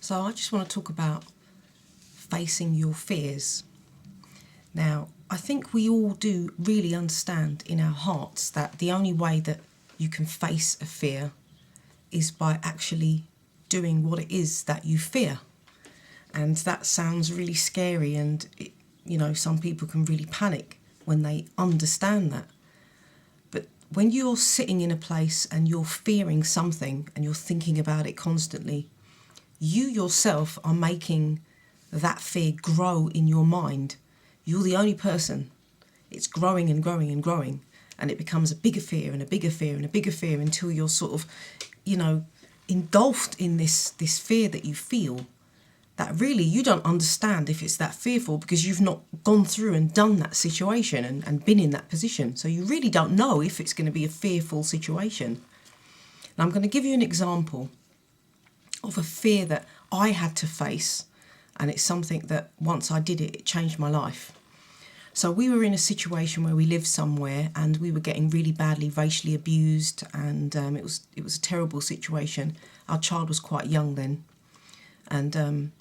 So I just want to talk about facing your fears. Now, I think we all do really understand in our hearts that the only way that you can face a fear is by actually doing what it is that you fear. And that sounds really scary, and some people can really panic when they understand that. But when you're sitting in a place and you're fearing something and you're thinking about it constantly, you yourself are making that fear grow in your mind. You're the only person. It's growing and growing and growing, and it becomes a bigger fear and a bigger fear and a bigger fear until you're sort of, engulfed in this fear that you feel, that really you don't understand if it's that fearful because you've not gone through and done that situation and been in that position. So you really don't know if it's going to be a fearful situation. Now I'm going to give you an example of a fear that I had to face, and it's something that once I did it, it changed my life. So we were in a situation where we lived somewhere and we were getting really badly racially abused, and it was a terrible situation. Our child was quite young then, and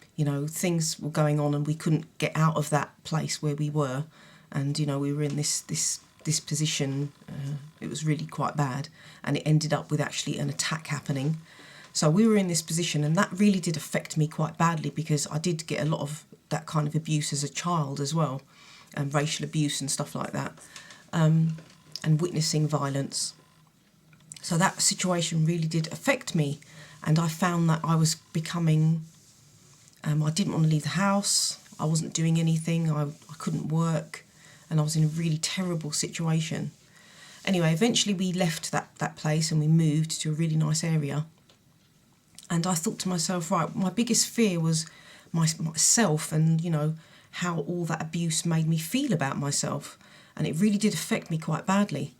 things were going on and we couldn't get out of that place where we were, and we were in this position. It was really quite bad, and it ended up with actually an attack happening. So we were in this position, and that really did affect me quite badly because I did get a lot of that kind of abuse as a child as well, and racial abuse and stuff like that, and witnessing violence. So that situation really did affect me, and I found that I was becoming, I didn't want to leave the house, I wasn't doing anything, I couldn't work, and I was in a really terrible situation. Anyway, eventually we left that place and we moved to a really nice area. And I thought to myself, right, my biggest fear was myself and, how all that abuse made me feel about myself. And it really did affect me quite badly.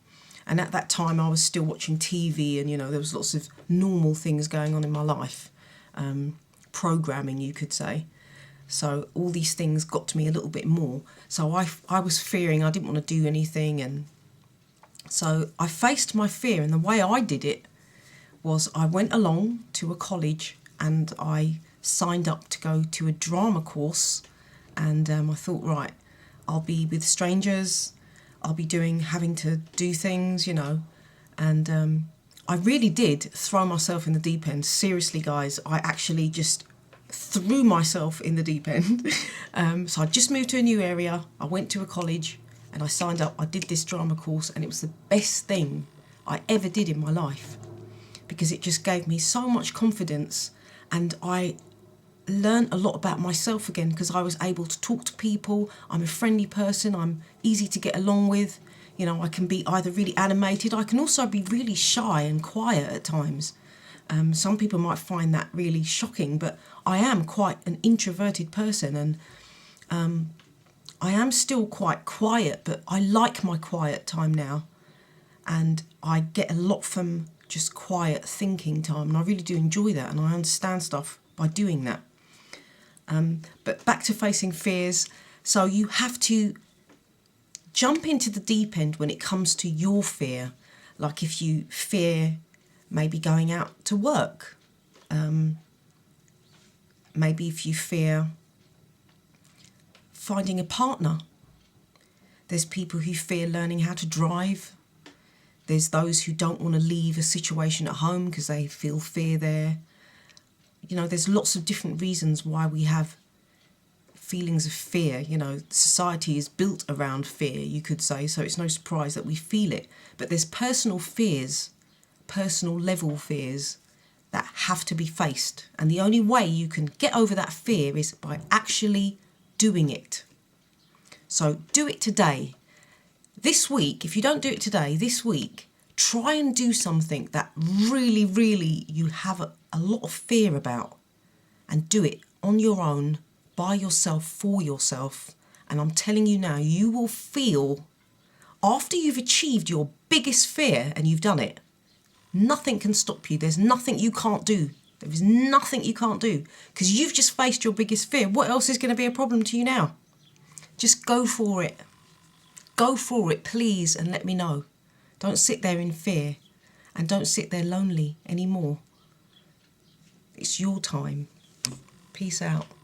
And at that time I was still watching TV, and, there was lots of normal things going on in my life. Programming, you could say. So all these things got to me a little bit more. So I was fearing, I didn't want to do anything. And so I faced my fear, and the way I did it was I went along to a college and I signed up to go to a drama course, and I thought, right, I'll be with strangers, I'll be having to do things, and I really did throw myself in the deep end. Seriously, guys, I actually just threw myself in the deep end. So I just moved to a new area, I went to a college and I signed up, I did this drama course, and it was the best thing I ever did in my life, because it just gave me so much confidence, and I learned a lot about myself again because I was able to talk to people. I'm a friendly person, I'm easy to get along with. I can be either really animated, I can also be really shy and quiet at times. Some people might find that really shocking, but I am quite an introverted person, and I am still quite quiet, but I like my quiet time now, and I get a lot from just quiet thinking time, and I really do enjoy that, and I understand stuff by doing that. But back to facing fears. So you have to jump into the deep end when it comes to your fear. Like if you fear maybe going out to work, maybe if you fear finding a partner. There's people who fear learning how to drive. There's those who don't want to leave a situation at home because they feel fear there. There's lots of different reasons why we have feelings of fear. Society is built around fear, you could say, so it's no surprise that we feel it. But there's personal fears, personal level fears that have to be faced. And the only way you can get over that fear is by actually doing it. So do it today. This week, if you don't do it today, this week, try and do something that really, really you have a lot of fear about, and do it on your own, by yourself, for yourself. And I'm telling you now, you will feel, after you've achieved your biggest fear and you've done it, nothing can stop you. There's nothing you can't do. There is nothing you can't do because you've just faced your biggest fear. What else is going to be a problem to you now? Just go for it. Go for it, please, and let me know. Don't sit there in fear, and don't sit there lonely anymore. It's your time. Peace out.